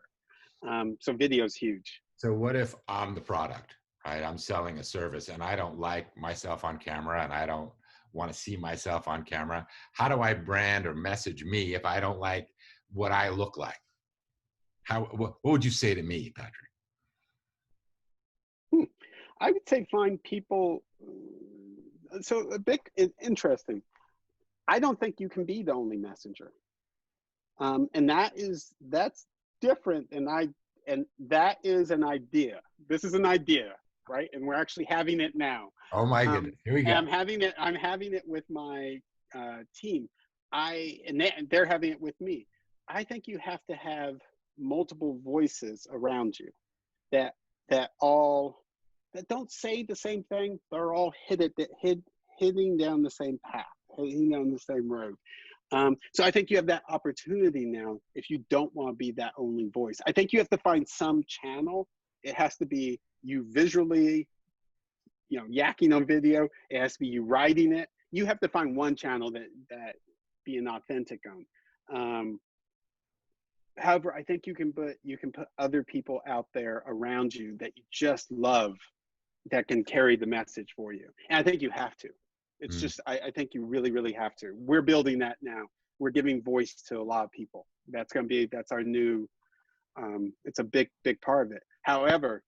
So video is huge. So what if I'm the product, right? I'm selling a service and I don't like myself on camera and I don't want to see myself on camera. How do I brand or message me if I don't like what I look like? What would you say to me, Patrick? I would say find people. So a bit interesting. I don't think you can be the only messenger, and that's different. And that is an idea. This is an idea, right? And we're actually having it now. Oh my Um, goodness. Here we and go. I'm having it with my team. They're having it with me. I think you have to have multiple voices around you that that all that don't say the same thing, but are all hitting down the same path, hitting down the same road. So I think you have that opportunity now if you don't want to be that only voice. I think you have to find some channel. It has to be you visually, yakking on video. It has to be you writing it. You have to find one channel that being authentic on. However, I think you can put other people out there around you that you just love that can carry the message for you. And I think you have to. It's Mm. just I think you really, really have to. We're building that now. We're giving voice to a lot of people. That's our new it's a big, big part of it. However,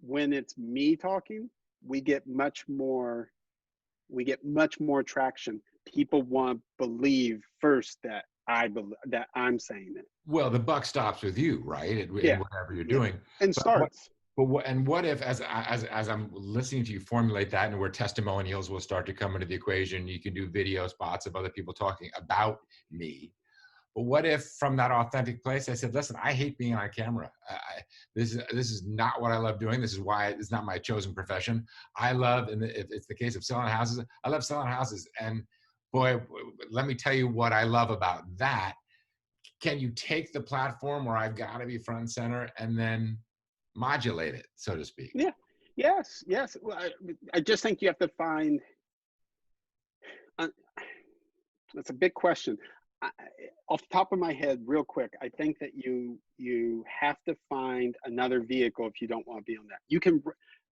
when it's me talking, we get much more traction. People want to believe first that that I'm saying it. Well, the buck stops with you, right? In Yeah. whatever you're Yeah. doing. And But what, starts. what if, as I'm listening to you formulate that, and where testimonials will start to come into the equation, you can do video spots of other people talking about me. But what if, from that authentic place, I said, "Listen, I hate being on camera. This is not what I love doing. This is why it's not my chosen profession. I love, and if it's the case of selling houses, I love selling houses. And boy, let me tell you what I love about that. Can you take the platform where I've got to be front and center and then modulate it, so to speak?" Yeah. Yes. Yes. Well, I just think you have to find. Uh, that's a big question. I, Off the top of my head, real quick, I think that you have to find another vehicle if you don't want to be on that. You can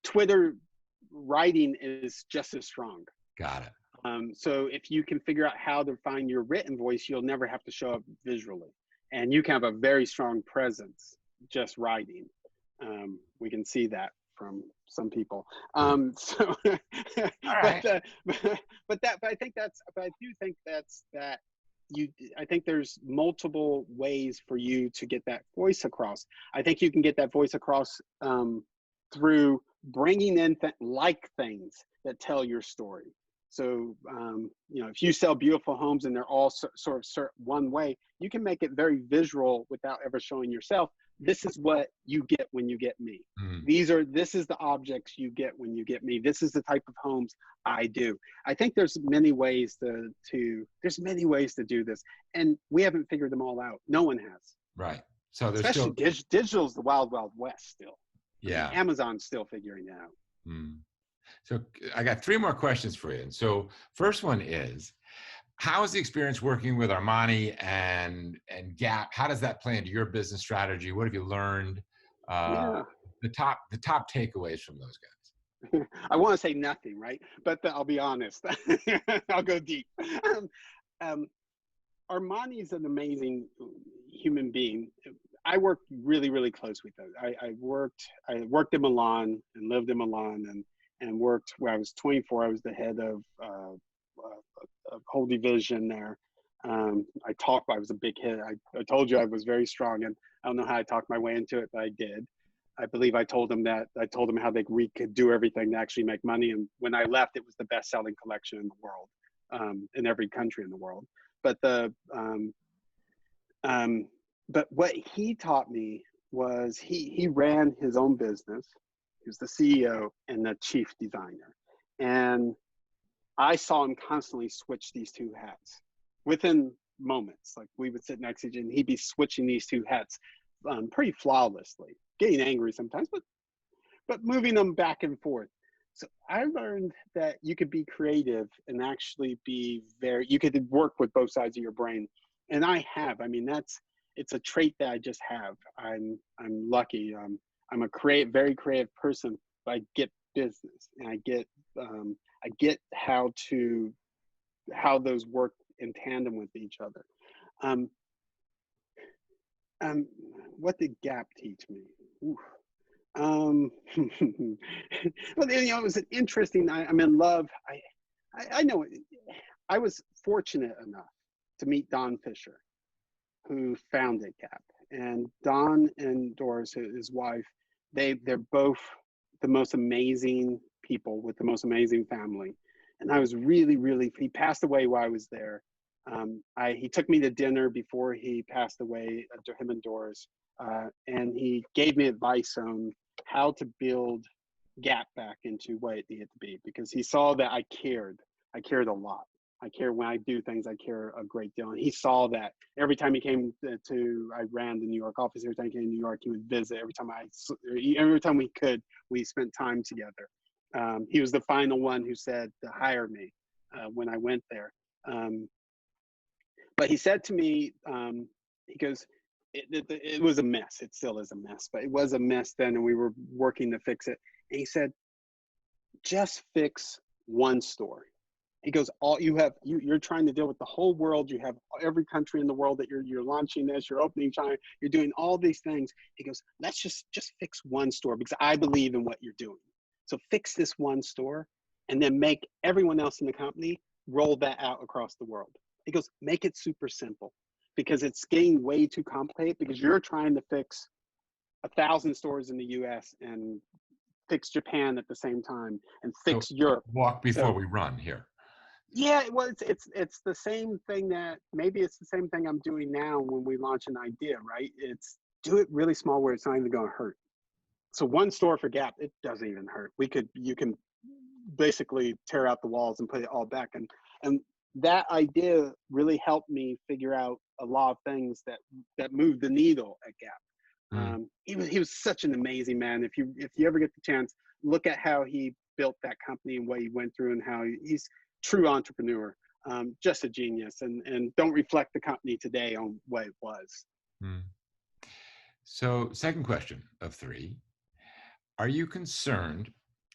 Twitter writing is just as strong. Got it. So if you can figure out how to find your written voice, you'll never have to show up visually, and you can have a very strong presence just writing. We can see that from some people. Yeah. So, All right. but, I think but I do think that you. I think there's multiple ways for you to get that voice across. I think you can get that voice across through bringing in things that tell your story. So, if you sell beautiful homes and they're all sort of one way, you can make it very visual without ever showing yourself. This is what you get when you get me. Mm. This is the objects you get when you get me. This is the type of homes I do. I think there's many ways to do this, and we haven't figured them all out. No one has. Right. So there's Especially still, digital's the wild, wild west still. I mean, yeah. Amazon's still figuring it out. Mm. So I got three more questions for you. And so first one is, how is the experience working with Armani and Gap? How does that play into your business strategy? What have you learned? Uh, Yeah. the top takeaways from those guys. I want to say nothing, right? But I'll be honest. I'll go deep. Um, Armani is an amazing human being. I worked really, really close with them. I worked in Milan and lived in Milan and worked when I was 24. I was the head of a whole division there. I was a big hit. I told you I was very strong, and I don't know how I talked my way into it, but I did. I believe I told them how we could do everything to actually make money. And when I left, it was the best selling collection in the world, in every country in the world. But but what he taught me was he ran his own business. He was the CEO and the chief designer. And I saw him constantly switch these two hats within moments. Like we would sit next to each other and he'd be switching these two hats pretty flawlessly, getting angry sometimes, but moving them back and forth. So I learned that you could be creative and actually you could work with both sides of your brain. And I have. I mean, it's a trait that I just have. I'm lucky. I'm a very creative person, but I get business and I get how those work in tandem with each other. What did Gap teach me? Oof. Um, well, it was an interesting. I'm in love. I know. I was fortunate enough to meet Don Fisher, who founded Gap, and Don and Doris, his wife, they're both the most amazing people with the most amazing family. And I was really. He passed away while I was there. He took me to dinner before he passed away, to him and Doris, and he gave me advice on how to build Gap back into what it needed to be, because he saw that I cared. I cared a lot. I care when I do things. I care a great deal, and he saw that every time he came I ran the New York office. Every time he came to New York, he would visit. Every time we could, we spent time together. He was the final one who said to hire me when I went there. But he said to me, he goes, it was a mess. It still is a mess, but it was a mess then, and we were working to fix it. And he said, just fix one store. He goes, you're trying to deal with the whole world. You have every country in the world that you're launching this, you're opening China, you're doing all these things. He goes, let's just fix one store, because I believe in what you're doing. So fix this one store, and then make everyone else in the company roll that out across the world. He goes, make it super simple, because it's getting way too complicated, because you're trying to fix 1,000 stores in the US and fix Japan at the same time and So fix Europe. walk before So we run here. yeah, well, it's the same thing that maybe it's the same thing I'm doing now when we launch an idea, right? It's do it really small where it's not even going to hurt. So one store for Gap, it doesn't even hurt. You can basically tear out the walls and put it all back, and that idea really helped me figure out a lot of things that moved the needle at Gap. Mm. He was such an amazing man. If you ever get the chance, look at how he built that company and what he went through, and how he's true entrepreneur, just a genius, and don't reflect the company today on what it was. Mm. So, second question of three. Are you concerned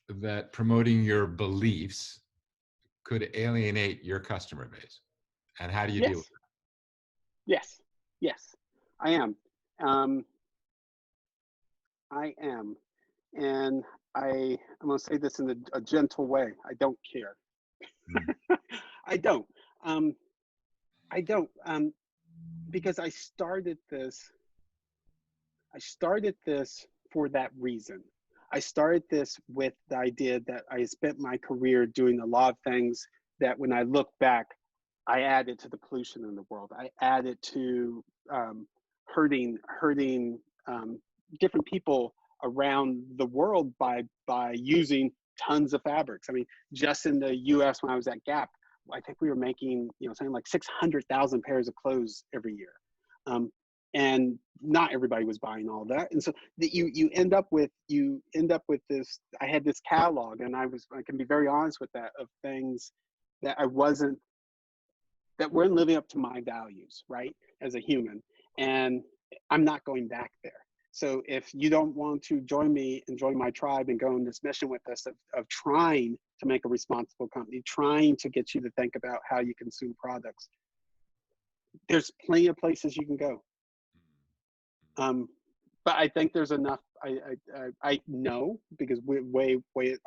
that promoting your beliefs could alienate your customer base? And how do you deal with Yes, yes, yes, I am. Um, I am, and I'm going to say this in a gentle way. I don't care. it? Mm. I don't. Um, I don't. Because I started this for that reason. I started this with the idea that I spent my career doing a lot of things that, when I look back, I added to the pollution in the world. I added to hurting different people around the world by using tons of fabrics. I mean, just in the U.S. when I was at Gap, I think we were making something like 600,000 pairs of clothes every year. Um, and not everybody was buying all that, and so that you end up with this. I had this catalog, and I can be very honest with that, of things that I wasn't that weren't living up to my values, right, as a human, and I'm not going back there. So if you don't want to join me and join my tribe and go on this mission with us of trying to make a responsible company, trying to get you to think about how you consume products, there's plenty of places you can go. But I think there's enough. I know, because way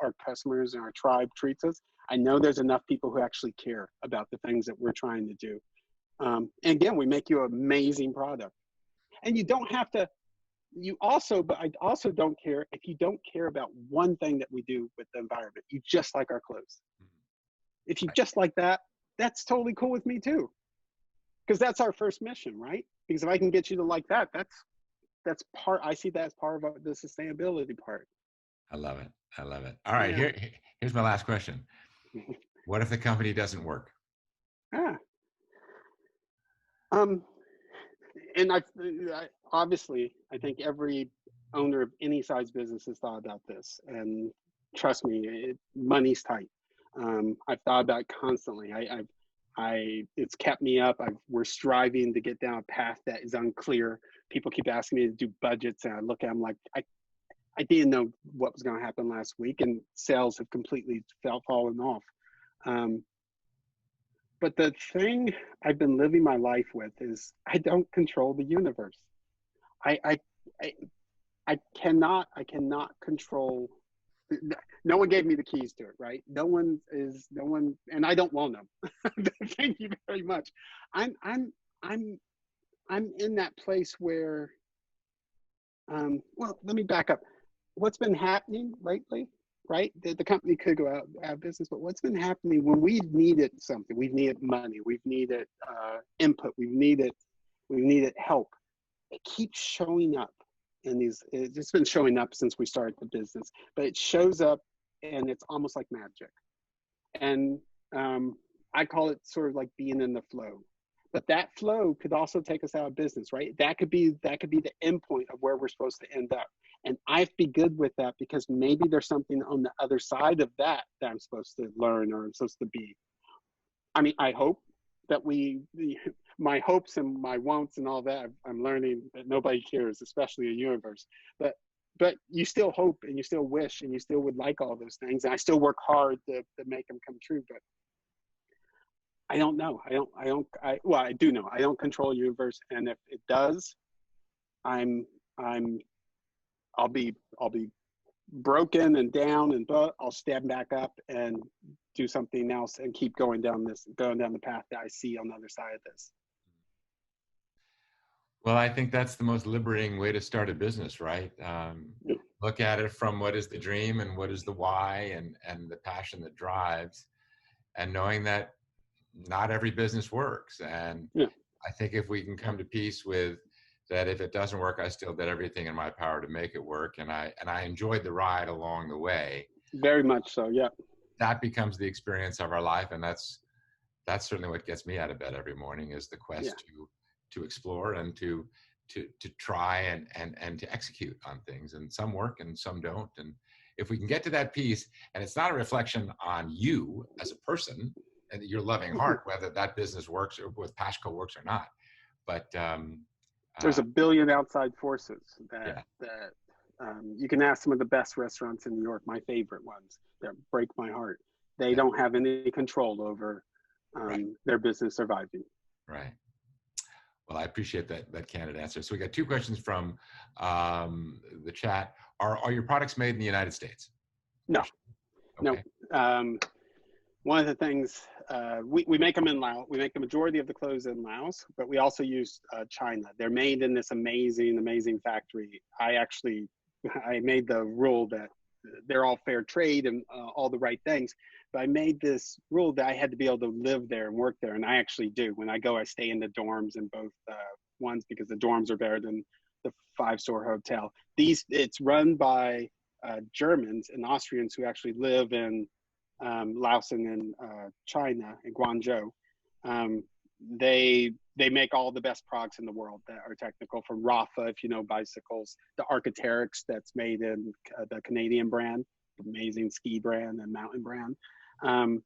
our customers and our tribe treats us, I know there's enough people who actually care about the things that we're trying to do. And again, we make you an amazing product, and you don't have to. But I also don't care if you don't care about one thing that we do with the environment. You just like our clothes. If you just like that, that's totally cool with me too, because that's our first mission, right? Because if I can get you to like that, that's part. I see that as part of the sustainability part. I love it. I love it. All right, Yeah. here's my last question. What if the company doesn't work? Ah. Um. And obviously, I think every owner of any size business has thought about this. And trust me, money's tight. I've thought about it constantly. It's kept me up. We're striving to get down a path that is unclear. People keep asking me to do budgets, and I look at them like I didn't know what was going to happen last week, and sales have completely fallen off. But the thing I've been living my life with is I don't control the universe. I, I, I I cannot control. No one gave me the keys to it, right? No one, and I don't want them. Thank you very much. I'm I'm I'm in that place where, well, let me back up. What's been happening lately, right? The company could go out of business, but what's been happening when we needed something? We've needed money. We've needed input. We've needed help. It keeps showing up in these. It's been showing up since we started the business, but it shows up, and it's almost like magic. And I call it sort of like being in the flow. But that flow could also take us out of business, right? That could be the end point of where we're supposed to end up. And I have to be good with that, because maybe there's something on the other side of that I'm supposed to learn, or I'm supposed to be. I mean, I hope that my hopes and my wants and all that, I'm learning that nobody cares, especially a universe. But you still hope, and you still wish, and you still would like all those things. And I still work hard to make them come true. But I don't know. Well, I do know. I don't control the universe, and if it does, I'm I'll be broken and down, but I'll stand back up and do something else and keep going down the path that I see on the other side of this. Well, I think that's the most liberating way to start a business, right? Look at it from what is the dream and what is the why, and the passion that drives, and knowing that not every business works. And Yeah. I think if we can come to peace with that, if it doesn't work, I still did everything in my power to make it work. And I enjoyed the ride along the way. Very much so. Yeah. That becomes the experience of our life. And that's certainly what gets me out of bed every morning, is the quest to explore and to try and to execute on things. And some work and some don't. And if we can get to that piece, and it's not a reflection on you as a person and your loving heart, whether that business works or with PASKHO works or not. But there's a billion outside forces that you can ask some of the best restaurants in New York, my favorite ones, that break my heart. They don't have any control over their business surviving. Right. Well, I appreciate that candid answer. So we got two questions from the chat. Are your products made in the United States? No. Okay. No. One of the things, we make them in Laos. We make the majority of the clothes in Laos, but we also use China. They're made in this amazing, amazing factory. I made the rule that they're all fair trade and all the right things, but I made this rule that I had to be able to live there and work there, and I actually do. When I go, I stay in the dorms in both ones, because the dorms are better than the 5-star hotel. It's run by Germans and Austrians who actually live in Laos and in China, in Guangzhou. They make all the best products in the world that are technical, from Rafa, if you know bicycles, the Arc'teryx that's made in the Canadian brand, amazing ski brand and mountain brand, and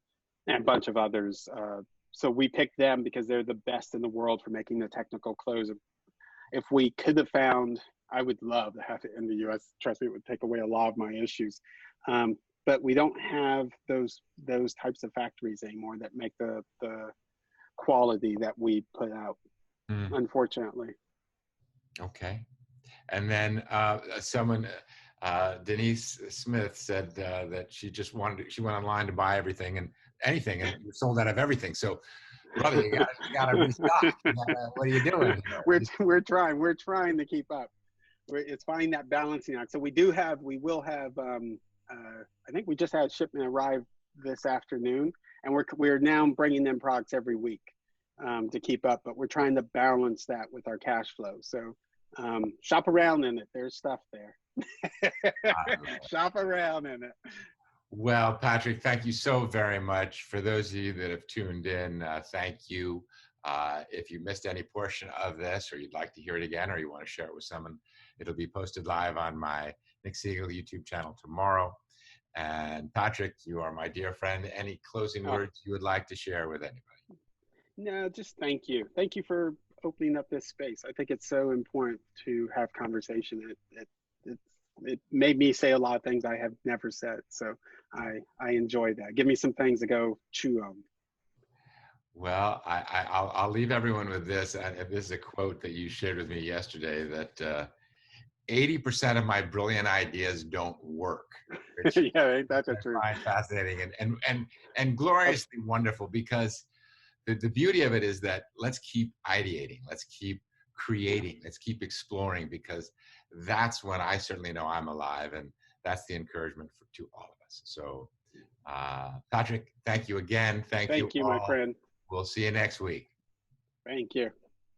a bunch of others. So we picked them because they're the best in the world for making the technical clothes. If we could have found, I would love to have it in the US. Trust me, it would take away a lot of my issues. But we don't have those types of factories anymore that make the quality that we put out, unfortunately. Okay. And then someone, Denise Smith, said that she went online to buy everything and anything, and you're sold out of everything. So, brother, you gotta restock. What are you doing? We're trying to keep up. It's finding that balancing act. So we will have. I think we just had shipment arrive this afternoon, and we're now bringing them products every week to keep up. But we're trying to balance that with our cash flow. So shop around in it. There's stuff there. Shop around in it. Well, Patrick, thank you so very much. For those of you that have tuned in, thank you. If you missed any portion of this, or you'd like to hear it again, or you want to share it with someone, it'll be posted live on my Nick Segal YouTube channel tomorrow. And Patrick, you are my dear friend. Any closing words you would like to share with anybody? No, just thank you. Thank you for opening up this space. I think it's so important to have conversation. It made me say a lot of things I have never said. So I enjoy that. Give me some things to go chew on. Well, I'll leave everyone with this. This is a quote that you shared with me yesterday, that 80% of my brilliant ideas don't work, which Yeah, that's a I truth. find fascinating and gloriously wonderful, because the beauty of it is that let's keep ideating, let's keep creating, let's keep exploring, because that's when I certainly know I'm alive, and that's the encouragement to all of us. So, Patrick, thank you again. Thank you Thank you, my all. friend. We'll see you next week. Thank you.